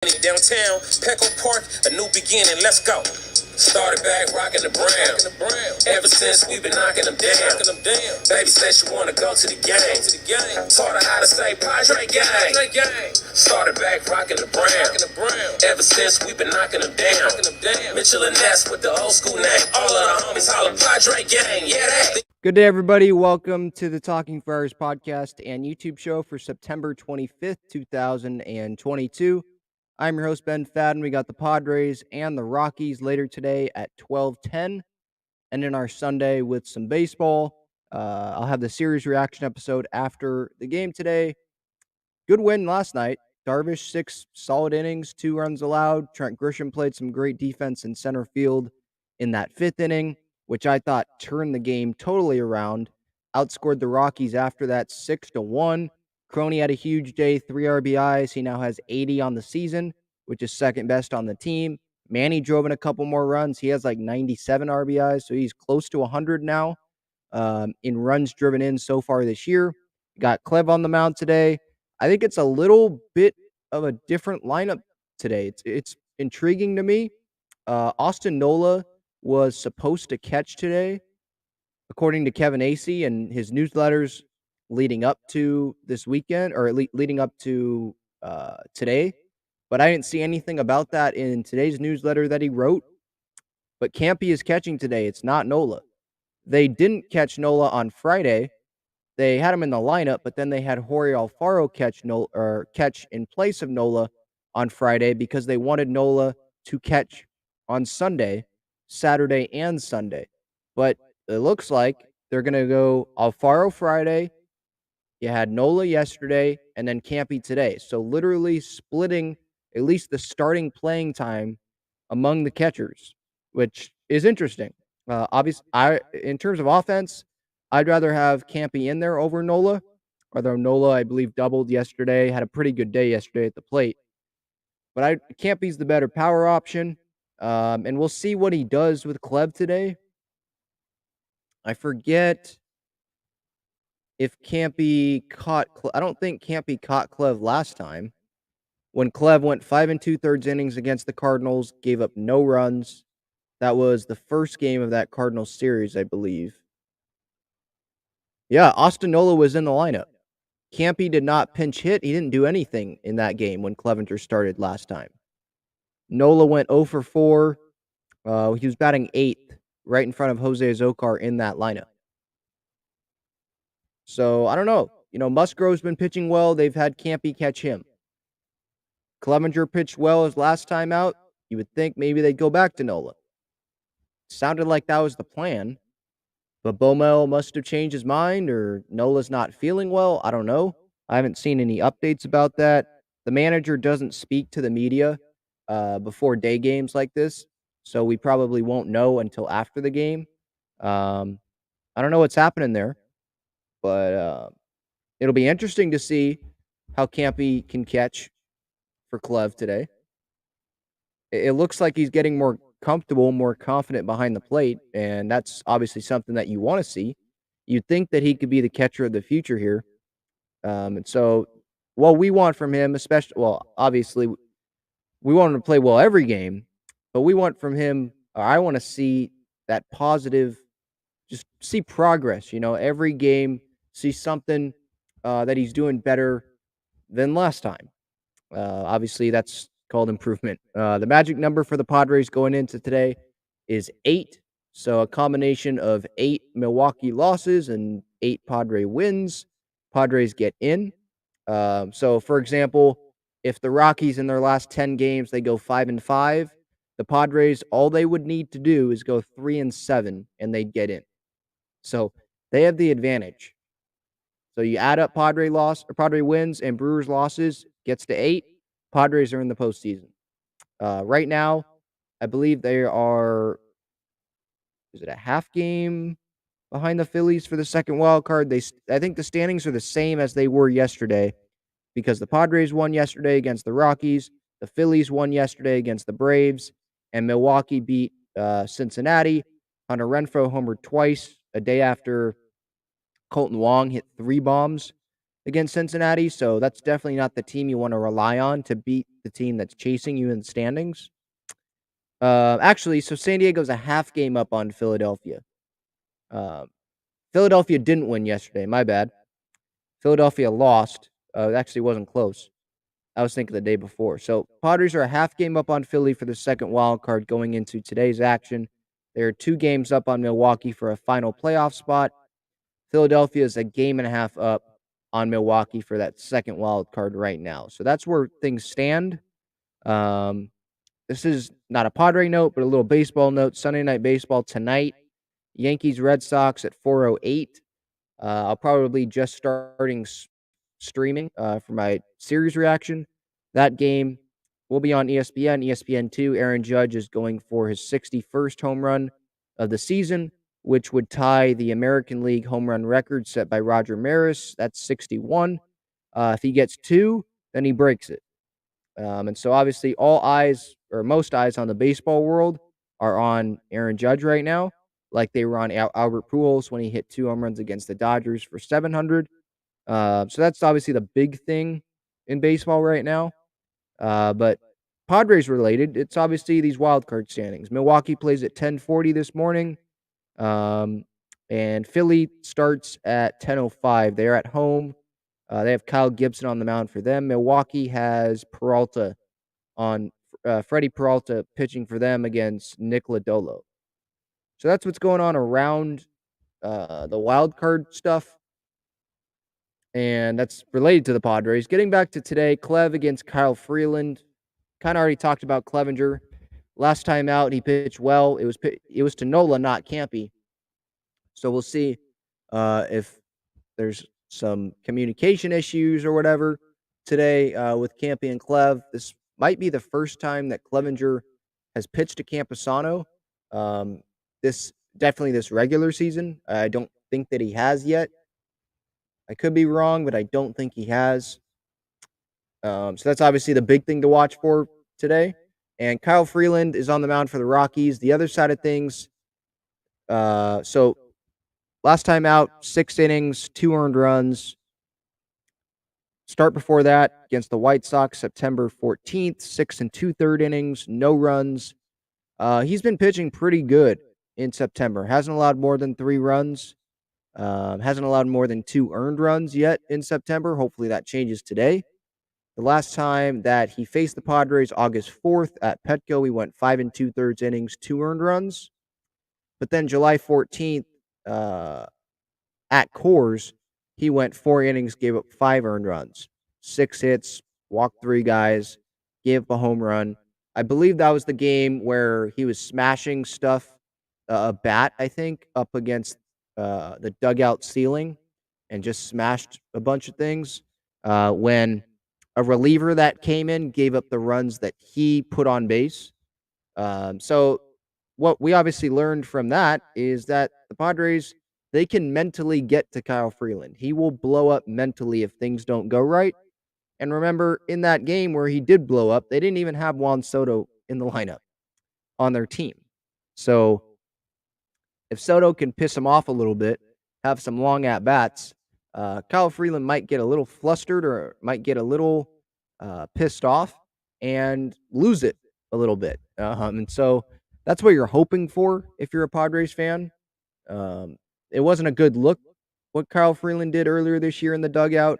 Downtown, Petco Park, a new beginning, let's go. Started back rocking the brown. Ever since we've been knocking them down. Baby said she wanna go to the game. Taught her how to say Padre gang. Started back rocking the brown. Ever since we've been knocking them down. Mitchell and Ness with the old school name. All of the homies holler Padre gang. Yeah, that. Good day, everybody. Welcome to the Talking Friars podcast and YouTube show for September 25th, 2022. I'm your host, Ben Fadden. We got the Padres and the Rockies later today at 12:10, and in our Sunday with some baseball. I'll have the series reaction episode after the game today. Good win last night. Darvish, 6 solid innings, 2 runs allowed. Trent Grisham played some great defense in center field in that 5th inning, which I thought turned the game totally around. Outscored the Rockies after that 6-1. Crony had a huge day, 3 RBIs. He now has 80 on the season, which is second best on the team. Manny drove in a couple more runs. He has like 97 RBIs, so he's close to 100 now in runs driven in so far this year. Got Clev on the mound today. I think it's a little bit of a different lineup today. It's intriguing to me. Austin Nola was supposed to catch today, according to Kevin Acee and his newsletters leading up to this weekend or leading up to today. But I didn't see anything about that in today's newsletter that he wrote. But Campy is catching today. It's not Nola. They didn't catch Nola on Friday. They had him in the lineup, but then they had Jorge Alfaro catch in place of Nola on Friday because they wanted Nola to catch on Sunday, Saturday, and Sunday. But it looks like they're going to go Alfaro Friday. You had Nola yesterday, and then Campy today. So literally splitting at least the starting playing time among the catchers, which is interesting. Obviously, in terms of offense, I'd rather have Campy in there over Nola. Although Nola, I believe, doubled yesterday, had a pretty good day yesterday at the plate. But Campy's the better power option, and we'll see what he does with Clev today. I forget if Campy caught. I don't think Campy caught Clev last time when Clev went 5 2/3 innings against the Cardinals, gave up no runs. That was the first game of that Cardinals series, I believe. Yeah, Austin Nola was in the lineup. Campy did not pinch hit. He didn't do anything in that game when Clevenger started last time. Nola went 0 for 4. He was batting 8th, right in front of Jose Azocar in that lineup. So, I don't know. Musgrove's been pitching well. They've had Campy catch him. Clevenger pitched well his last time out. You would think maybe they'd go back to Nola. Sounded like that was the plan. But Bomel must have changed his mind, or Nola's not feeling well. I don't know. I haven't seen any updates about that. The manager doesn't speak to the media before day games like this, so we probably won't know until after the game. I don't know what's happening there, but it'll be interesting to see how Campy can catch for Clev today. It looks like he's getting more comfortable, more confident behind the plate, and that's obviously something that you want to see. You'd think that he could be the catcher of the future here. And so what we want from him, obviously, we want him to play well every game, but we want from him, or I want to see that positive, just see progress, every game, see something that he's doing better than last time. Obviously, that's called improvement. The magic number for the Padres going into today is 8. So a combination of 8 Milwaukee losses and 8 Padre wins. Padres get in. So, for example, if the Rockies in their last 10 games, they go 5-5, the Padres, all they would need to do is go 3-7, and they'd get in. So they have the advantage. So you add up Padre wins and Brewers losses, gets to 8. Padres are in the postseason. Right now, I believe they are, is it a half game behind the Phillies for the second wild card? I think the standings are the same as they were yesterday because the Padres won yesterday against the Rockies, the Phillies won yesterday against the Braves, and Milwaukee beat Cincinnati. Hunter Renfroe homered twice a day after Colton Wong hit 3 bombs against Cincinnati, so that's definitely not the team you want to rely on to beat the team that's chasing you in the standings. Actually, so San Diego's a half game up on Philadelphia. Um, Philadelphia didn't win yesterday. My bad. Philadelphia lost. It actually wasn't close. I was thinking the day before. So Padres are a half game up on Philly for the second wild card going into today's action. They're 2 games up on Milwaukee for a final playoff spot. Philadelphia is a game and a half up on Milwaukee for that second wild card right now. So that's where things stand. Um, this is not a Padre note, but a little baseball note. Sunday night baseball tonight. Yankees Red Sox at 4:08. I'll probably just starting streaming for my series reaction. That game will be on ESPN, ESPN2. Aaron Judge is going for his 61st home run of the season, which would tie the American League home run record set by Roger Maris. That's 61. If he gets 2, then he breaks it. And so obviously all eyes, or most eyes on the baseball world, are on Aaron Judge right now, like they were on Albert Pujols when he hit 2 home runs against the Dodgers for 700. So that's obviously the big thing in baseball right now. But Padres related, it's obviously these wild card standings. Milwaukee plays at 10:40 this morning, um, and Philly starts at 10:05. They're at home. They have Kyle Gibson on the mound for them. Milwaukee has Peralta on Freddie Peralta pitching for them against Nick Lodolo. So that's what's going on around the wild card stuff, and that's related to the Padres. Getting back to today, Clev against Kyle Freeland. Kind of already talked about Clevenger. Last time out, he pitched well. It was to Nola, not Campy. So we'll see if there's some communication issues or whatever today with Campy and Clev. This might be the first time that Clevenger has pitched to Camposano. This definitely this regular season. I don't think that he has yet. I could be wrong, but I don't think he has. So that's obviously the big thing to watch for today. And Kyle Freeland is on the mound for the Rockies. The other side of things, so last time out, 6 innings, 2 earned runs. Start before that against the White Sox, September 14th, 6 and 2/3 innings, no runs. He's been pitching pretty good in September. Hasn't allowed more than 3 runs. Hasn't allowed more than 2 earned runs yet in September. Hopefully that changes today. The last time that he faced the Padres, August 4th at Petco, he went 5 and 2/3 innings, 2 earned runs. But then July 14th at Coors, he went 4 innings, gave up 5 earned runs, 6 hits, walked 3 guys, gave up a home run. I believe that was the game where he was smashing stuff, a bat, I think, up against the dugout ceiling and just smashed a bunch of things. When a reliever that came in gave up the runs that he put on base. So what we obviously learned from that is that the Padres, they can mentally get to Kyle Freeland. He will blow up mentally if things don't go right. And remember, in that game where he did blow up, they didn't even have Juan Soto in the lineup on their team. So if Soto can piss him off a little bit, have some long at bats, Kyle Freeland might get a little flustered or might get a little pissed off and lose it a little bit. And so that's what you're hoping for if you're a Padres fan. It wasn't a good look what Kyle Freeland did earlier this year in the dugout.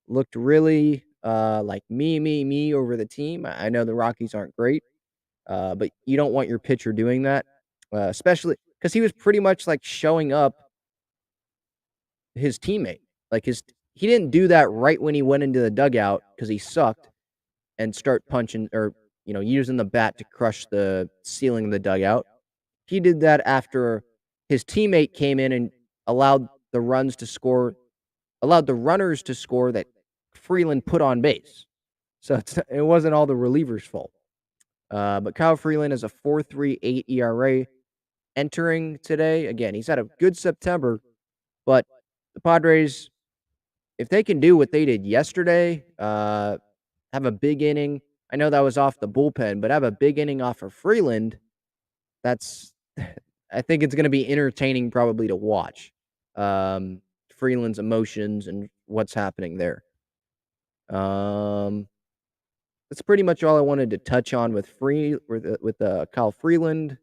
Looked really like me over the team. I know the Rockies aren't great, but you don't want your pitcher doing that, especially because he was pretty much like showing up his teammate. Like he didn't do that right when he went into the dugout because he sucked and start punching or using the bat to crush the ceiling of the dugout. He did that after his teammate came in and allowed the runners to score that Freeland put on base. So it wasn't all the relievers' fault. But Kyle Freeland has a 4.38 ERA entering today. Again, he's had a good September, but the Padres, if they can do what they did yesterday, have a big inning. I know that was off the bullpen, but have a big inning off of Freeland. I think it's going to be entertaining probably to watch. Freeland's emotions and what's happening there. Um, that's pretty much all I wanted to touch on with Kyle Freeland.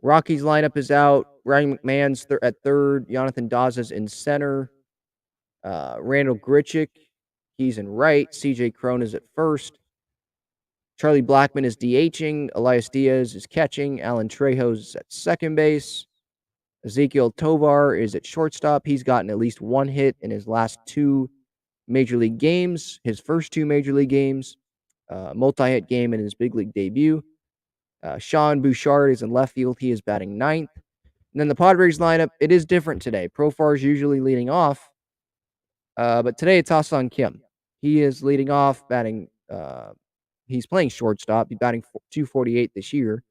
Rockies lineup is out. Ryan McMahon's at third. Jonathan Daza's in center. Randall Grichuk, he's in right. CJ Crone is at first. Charlie Blackmon is DHing. Elias Diaz is catching. Alan Trejo is at second base. Ezekiel Tovar is at shortstop. He's gotten at least one hit in his last two major league games, his first two major league games, multi-hit game in his big league debut. Sean Bouchard is in left field. He is batting ninth. And then the Padres lineup, it is different today. Profar is usually leading off, but today it's Ha-Seong Kim. He is leading off, batting. He's playing shortstop. He's batting 248 this year.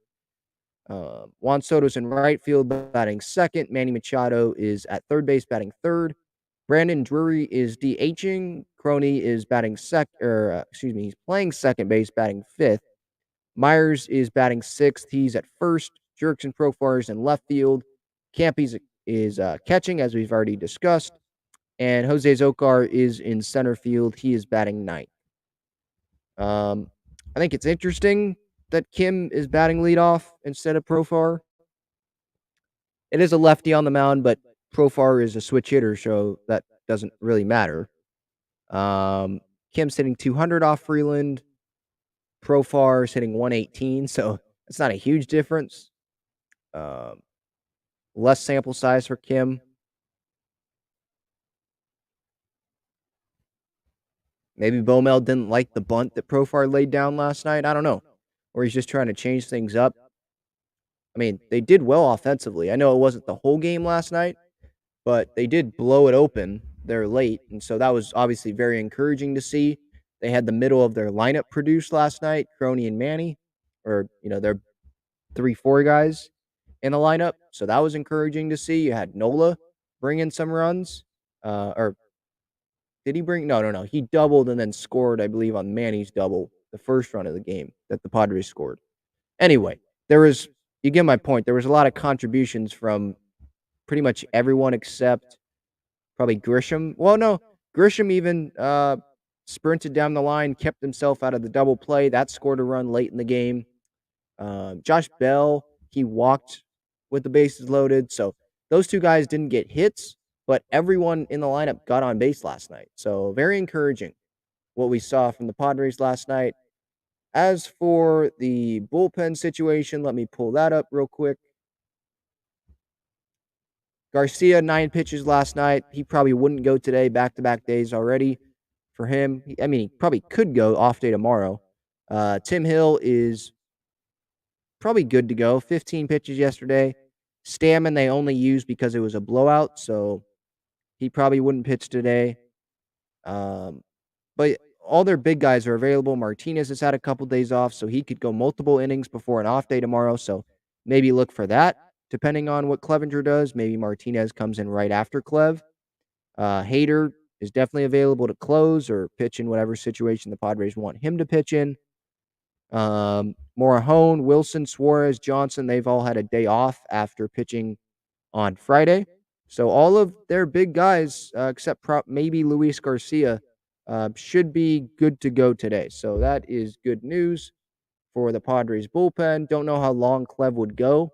Juan Soto's in right field, batting second. Manny Machado is at third base, batting third. Brandon Drury is DHing. Crony is batting he's playing second base, batting fifth. Myers is batting sixth. He's at first. Jurickson Profar is in left field. Campy is catching, as we've already discussed. And Jose Zokar is in center field. He is batting ninth. I think it's interesting that Kim is batting leadoff instead of Profar. It is a lefty on the mound, but Profar is a switch hitter, so that doesn't really matter. Kim's hitting 200 off Freeland. Profar is hitting 118, so it's not a huge difference. Less sample size for Kim. Maybe Bomel didn't like the bunt that Profar laid down last night. I don't know. Or he's just trying to change things up. I mean, they did well offensively. I know it wasn't the whole game last night, but they did blow it open there late. And so that was obviously very encouraging to see. They had the middle of their lineup produced last night, Crony and Manny, or, their 3-4 guys in the lineup. So that was encouraging to see. You had Nola bring in some runs. Or did he bring? No. He doubled and then scored, I believe, on Manny's double, the first run of the game that the Padres scored. Anyway, you get my point. There was a lot of contributions from pretty much everyone except probably Grisham. Well, no, Grisham even sprinted down the line, kept himself out of the double play. That scored a run late in the game. Josh Bell, he walked with the bases loaded. So those two guys didn't get hits, but everyone in the lineup got on base last night. So very encouraging what we saw from the Padres last night. As for the bullpen situation, let me pull that up real quick. Garcia, 9 pitches last night. He probably wouldn't go today, back-to-back days already for him. I mean, he probably could go off day tomorrow. Tim Hill is probably good to go. 15 pitches yesterday. Stammen they only used because it was a blowout, so he probably wouldn't pitch today. But all their big guys are available. Martinez has had a couple days off, so he could go multiple innings before an off day tomorrow. So maybe look for that, depending on what Clevenger does. Maybe Martinez comes in right after Clev. Hader is definitely available to close or pitch in whatever situation the Padres want him to pitch in. Morahone, Wilson, Suarez, Johnson, they've all had a day off after pitching on Friday. So all of their big guys, except maybe Luis Garcia, should be good to go today. So that is good news for the Padres bullpen. Don't know how long Clev would go.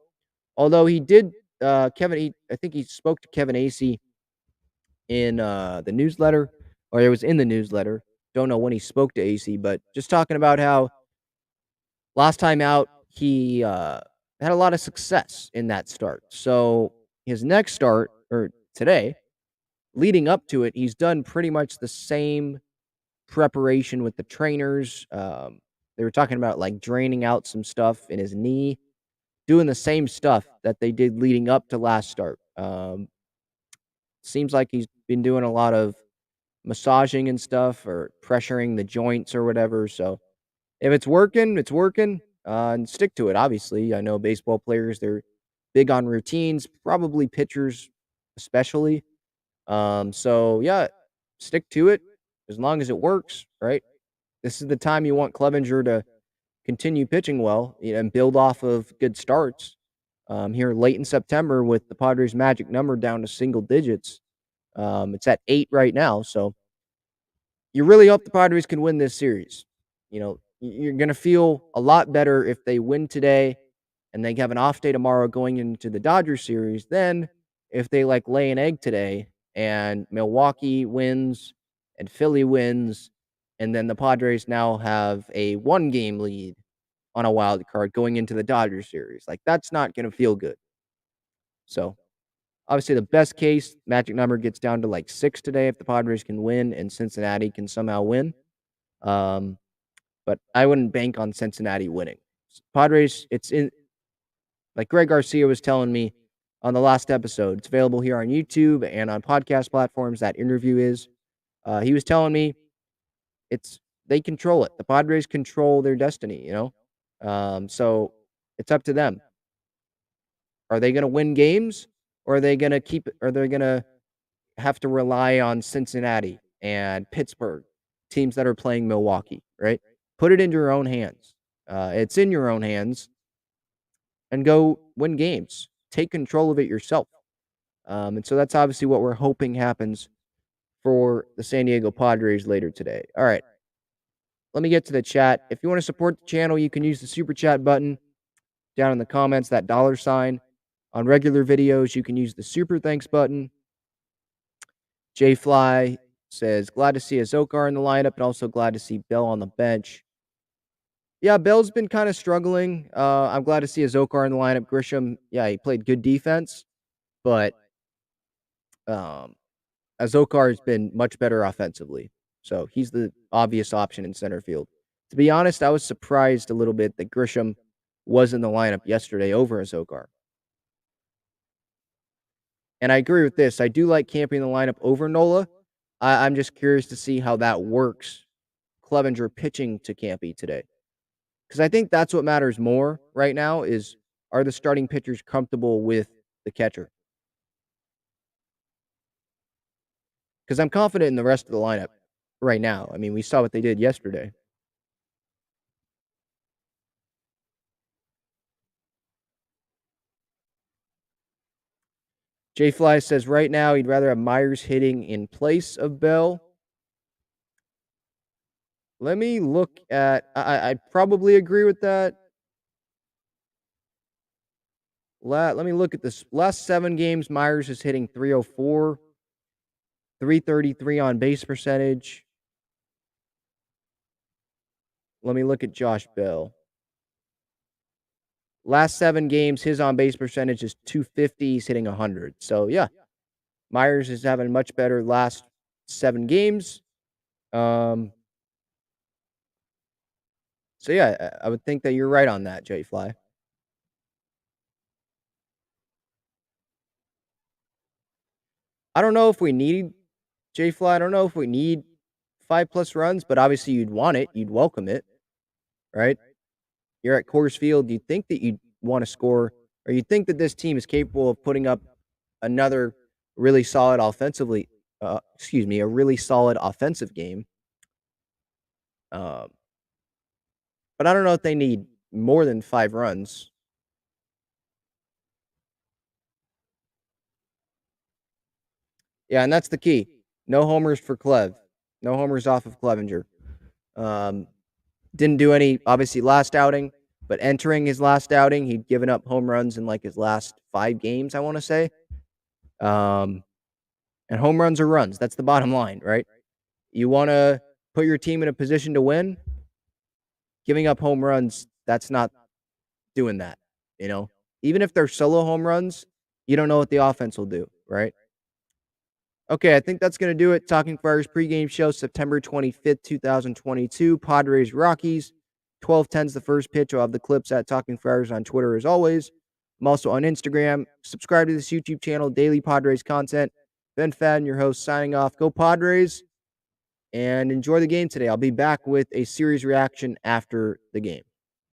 Although he did, I think he spoke to Kevin Acee in the newsletter, or it was in the newsletter. Don't know when he spoke to Acee, but just talking about how last time out, he had a lot of success in that start. So his next start, or today, leading up to it, he's done pretty much the same preparation with the trainers. They were talking about like draining out some stuff in his knee, doing the same stuff that they did leading up to last start. Seems like he's been doing a lot of massaging and stuff, or pressuring the joints or whatever. So if it's working, it's working. And stick to it, obviously. I know baseball players, they're big on routines, probably pitchers especially. So, yeah, stick to it as long as it works, right? This is the time you want Clevenger to continue pitching well, and build off of good starts. here late in September with the Padres' magic number down to single digits. It's at 8 right now, so you really hope the Padres can win this series. You're going to feel a lot better if they win today and they have an off day tomorrow going into the Dodgers series than if they lay an egg today and Milwaukee wins and Philly wins, and then the Padres now have a 1-game lead on a wild card going into the Dodgers series. That's not going to feel good. So, obviously, the best case magic number gets down to 6 today if the Padres can win and Cincinnati can somehow win. But I wouldn't bank on Cincinnati winning. Padres, it's in, like Greg Garcia was telling me on the last episode. It's available here on YouTube and on podcast platforms. That interview is. He was telling me they control it. The Padres control their destiny. So it's up to them. Are they going to win games, or are they going to keep? Are they going to have to rely on Cincinnati and Pittsburgh, teams that are playing Milwaukee? Right. Put it into your own hands. It's in your own hands, and go win games. Take control of it yourself. And so that's obviously what we're hoping happens for the San Diego Padres later today. All right. Let me get to the chat. If you want to support the channel, you can use the super chat button down in the comments, that $sign. On regular videos, you can use the super thanks button. Jay Fly says, glad to see Azokar in the lineup and also glad to see Bell on the bench. Yeah, Bell's been kind of struggling. I'm glad to see Azokar in the lineup. Grisham, yeah, he played good defense, but Azokar has been much better offensively. So he's the obvious option in center field. To be honest, I was surprised a little bit that Grisham was in the lineup yesterday over Azokar. And I agree with this. I do like Campy in the lineup over Nola. I'm just curious to see how that works. Clevenger pitching to Campy today. Because I think that's what matters more right now is, are the starting pitchers comfortable with the catcher? Because I'm confident in the rest of the lineup right now. I mean, we saw what they did yesterday. Jay Fly says right now he'd rather have Myers hitting in place of Bell. Let me look at... I probably agree with that. Let me look at this. Last 7 games, Myers is hitting 304, 333 on base percentage. Let me look at Josh Bell. Last 7 games, his on base percentage is 250. He's hitting 100. So, yeah, Myers is having much better last 7 games. So, yeah, I would think that you're right on that, Jay Fly. I don't know if we need, Jay Fly, I don't know if we need 5+ runs, but obviously you'd want it. You'd welcome it, right? You're at Coors Field. You think that you'd want to score, or you think that this team is capable of putting up another really solid offensively, a really solid offensive game. But I don't know if they need more than 5 runs. Yeah, and that's the key. No homers for Clev. No homers off of Clevenger. Didn't do any, obviously, last outing, but entering his last outing, he'd given up home runs in his last 5 games, I want to say. And home runs are runs. That's the bottom line, right? You want to put your team in a position to win. Giving up home runs, that's not doing that, Even if they're solo home runs, you don't know what the offense will do, right? Okay, I think that's going to do it. Talking Friars pregame show, September 25th, 2022. Padres, Rockies. 12:10's the first pitch. I'll have the clips at Talking Friars on Twitter as always. I'm also on Instagram. Subscribe to this YouTube channel, daily Padres content. Ben Fadden, your host, signing off. Go Padres, and enjoy the game today. I'll be back with a series reaction after the game.